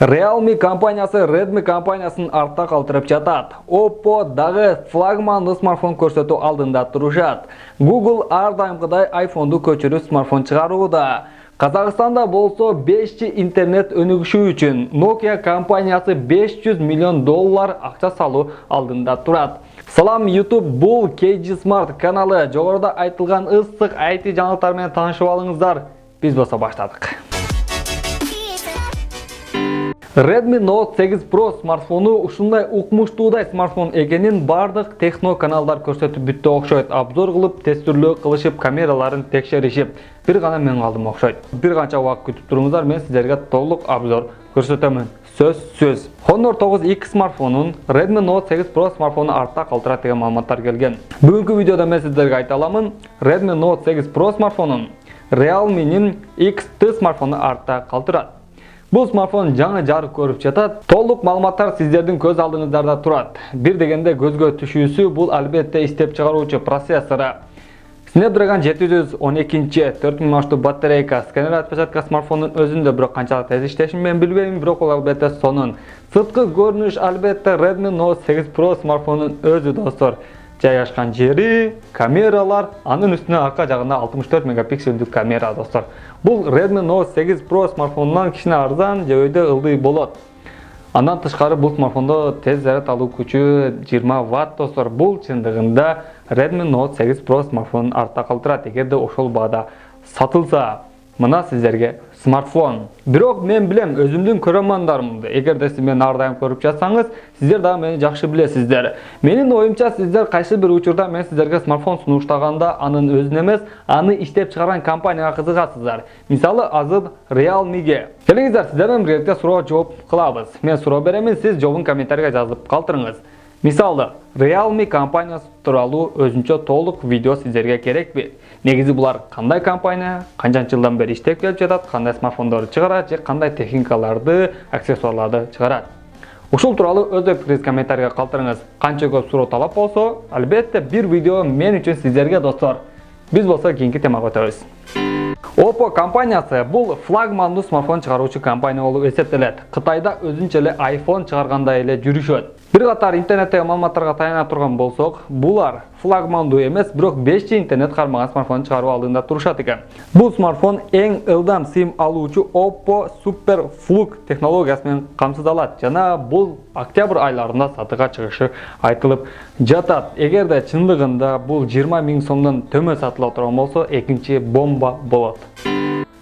Realme компаниясы Redmi компаниясын артта калтырып жатат. Oppo дагы флагмандуу смартфон көрсөтүү алдында турушат. Google ар дайымкыдай iPhone'ду көчүрүп смартфон чыгарууда. Казакстанда болсо 5G интернет өнүгүшү үчүн Nokia компаниясы $500 миллион акча салуу алдында турат. Салам YouTube, бул KG Smart каналы. Жогоруда айтылган ысык IT жаңылыктар менен таанышып алыңыздар. Биз болсо баштадык. Redmi Note 8 Pro смартфону ушундай укмуштуудай смартфон экенин бардык техно каналдар көрсөтүп бүттү окшойт. Обзор кылып, тестүрлөө кылышып, камераларын текшеришип, бир гана мен калдым окшойт. Бир канча убакыт күтүп туруңуздар, мен сиздерге толук обзор көрсөтөмүн. Сөз. Honor 9X смартфонун Redmi Note 8 Pro смартфону артта калтырат деген маалыматтар келген. Бүгүнкү видеодо мен сиздерге айта аламын, Redmi Note 8 Pro смартфонун Realme'нин XT смартфону артта калтырат. Бул смартфон жаңы жарык көрүп жатат. Толук маалыматтар сиздердин көз алдыңыздарда турат. Бир дегенде көзгө түшүүсү бул албетте иштеп чыгаруучу процессору. Snapdragon 712 4000 мАч батарейка, сканер отпечатка смартфондун өзүндө, бирок канчалык тез иштешин мен билбейм, бирок ал албетте сонун. Сырткы көрүнүш албетте Redmi Note 8 Pro смартфонунун өзү достор. Жайгашкан жери, камералар, анын үстүнө арка жагында 64 мегапикселдик камера достор. Бул Redmi Note 8 Pro смартфонунан кичине арзан, жебейде ылдый болот. Андан тышкары бул смартфондо тез заряд алуу күчү 20 Вт достор. Бул чындыгында Redmi Note 8 Pro смартфонун артта калтырат. Эгерде ошол баада сатылса, мына сиздерге смартфон. Бирок мен билем, өзүмдүн көрөрмандарымды. Эгерде сиз мени ар дайым көрүп жатсаңыз, сиздер дагы мени жакшы билесиздер. Менин оюмча, сиздер кайсы бир учурда мен сиздерге смартфон сунуштаганда, анын өзүн эмес, аны иштеп чыгарган компанияга кызыгасыздар. Мисалы, азыр Realme'ге. Келиңиздер, сиздерден бирге суроо жооп кылабыз. Мен суроо беремин, сиз жообун комментарийге жазып калтырыңыз. Мисалы, Realme компаниясы тууралуу өзүнчө толук видео сиздерге керекпи? Негизи булар кандай компания, канчанчы жылдан бери иштеп келип жатат, кандай смартфондорду чыгарат же кандай техникаларды, аксессуарларды чыгарат? Ушул тууралуу өз пикириңизди комментарийге калтырыңыз. Канча көп суроо талап болсо, албетте бир видео мен үчүн сиздерге достор. Биз болсо кийинки темага өтөбүз. Oppo компаниясы бул флагмандуу смартфон чыгаруучу компания болуп эсептелет. Кытайда өзүнчө эле iPhone чыгаргандай эле жүрүшөт. Бир катар интернеттеги маалыматтарга таяна турган болсок, булар флагмандуу эмес, бирок 5G интернет кармаган смартфон чыгаруу алдында турушат экен. Бул смартфон эң ылдам сим алуучу Oppo Super Flux технологиясы менен камсыздалат жана бул октябрь айларында сатыга чыгышы айтылып жатат. Эгерде чындыгында бул 20 000 сомдон төмөн сатыла турган болсо, экинчи бомба болот.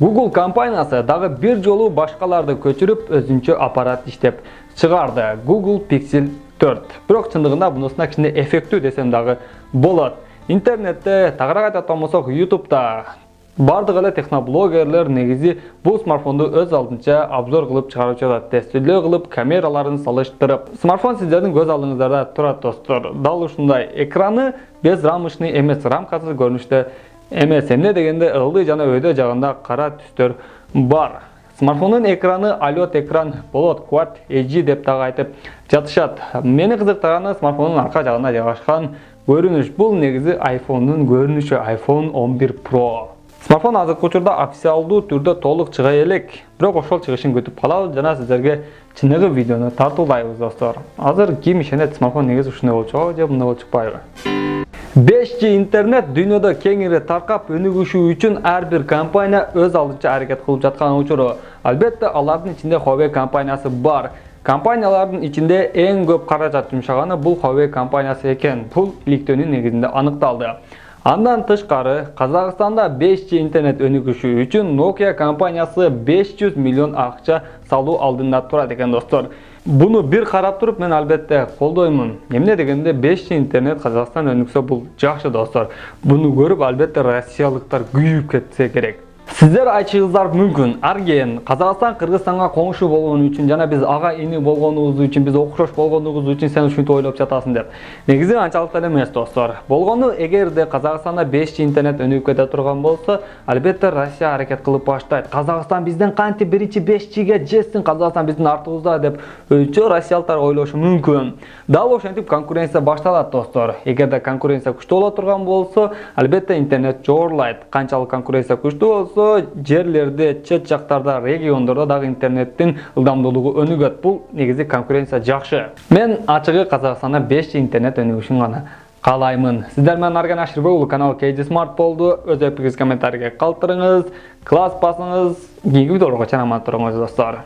Google компаниясы дагы бир жолу башкаларды көчүрүп өзүнчө аппарат иштеп чыгарды. Google Pixel 4. Бирок чындыгында бунусуна кичине эффектүү десем дагы болот. Интернетте, тагыраак айтатын болсок, YouTube'да бардык эле техноблогерлер негизи бул смартфонду өз алдынча обзор кылып чыгарып жатат. Тестилөө кылып, камераларын салыштырып. Смартфон сиздердин көз алдыңыздарда турат достор. Дал ушундай экраны без рамочный эмес, рамкасыз көрүнүштө эмес. Эмне дегенде ылдый жана өйдө жагында кара түстөр бар. Смартфондун экраны OLED экран болот, Quad HD деп дагы айтып жатышат. Мени кызыктырганы смартфондун арка жагында жайгашкан көрүнүш. Бул негизи iPhone'нун көрүнүшү, iPhone 11 Pro. Смартфон азыркы учурда официалдуу түрдө толук чыга элек, бирок ошол чыгышын күтүп калабыз жана сиздерге чыныгы видеону тартуулайбыз достор. Азыр ким ишенет, смартфон негизи ушундай болуп чыгабы же мындай болуп чыкпайбы? 5G интернет дүйнөдө кеңири таркап өнүгүшү үчүн ар бир компания өз алдынча аракет кылып жаткан учуру. Албетте алардын ичинде Huawei компаниясы бар. Компаниялардын ичинде эң көп каражат жумшаганы бул Huawei компаниясы экен. Бул иликтөөнүн негизинде аныкталды. Андан тышкары, Казакстанда 5G интернет өнүгүшү үчүн Nokia компаниясы 500 миллион акча салуу алдында турат экен достор. Буну бир карап туруп мен албетте колдоймун. Эмне дегенде 5G интернет Казакстан өнүксө бул жакшы достор. Буну көрүп албетте россиялыктар күйүп кетсе керек. Сиздер айтышыңыздар мүмкүн. Арген, Казакстан Кыргызстанга коңшу болгон үчүн жана биз ага ини болгонубуз үчүн, биз окшош болгонубуз үчүн сен ушинтип ойлоп жатасың деп. Негизи анчалык эле эмес достор. Болгону эгерде Казакстанда 5G интернет өнүгүп кете турган болсо, албетте Россия аракет кылып баштайт. Казакстан бизден кантип биринчи 5G'ге жетсин, Казакстан биздин артыбызда деп өзүнчө россиялыктар ойлошу мүмкүн. Дал ошентип конкуренция башталат достор. Эгерде конкуренция күчтүү боло турган болсо, албетте интернет жоорлайт. Канчалык конкуренция күчтүү болсо, болсо жерлерде, чет жактарда, региондордо дагы интернеттин ылдамдуулугу өнүгөт. Бул негизи конкуренция жакшы. Мен ачыгы Казакстанда 5G интернет өнүгүшүн гана каалаймын. Сиздер менен Арган Ашырбек, бул канал KG Smart болду. Өз пикириңизди комментарийге калтырыңыз, класс басыңыз, кийинки видеолорго чакырып туруңуз достор.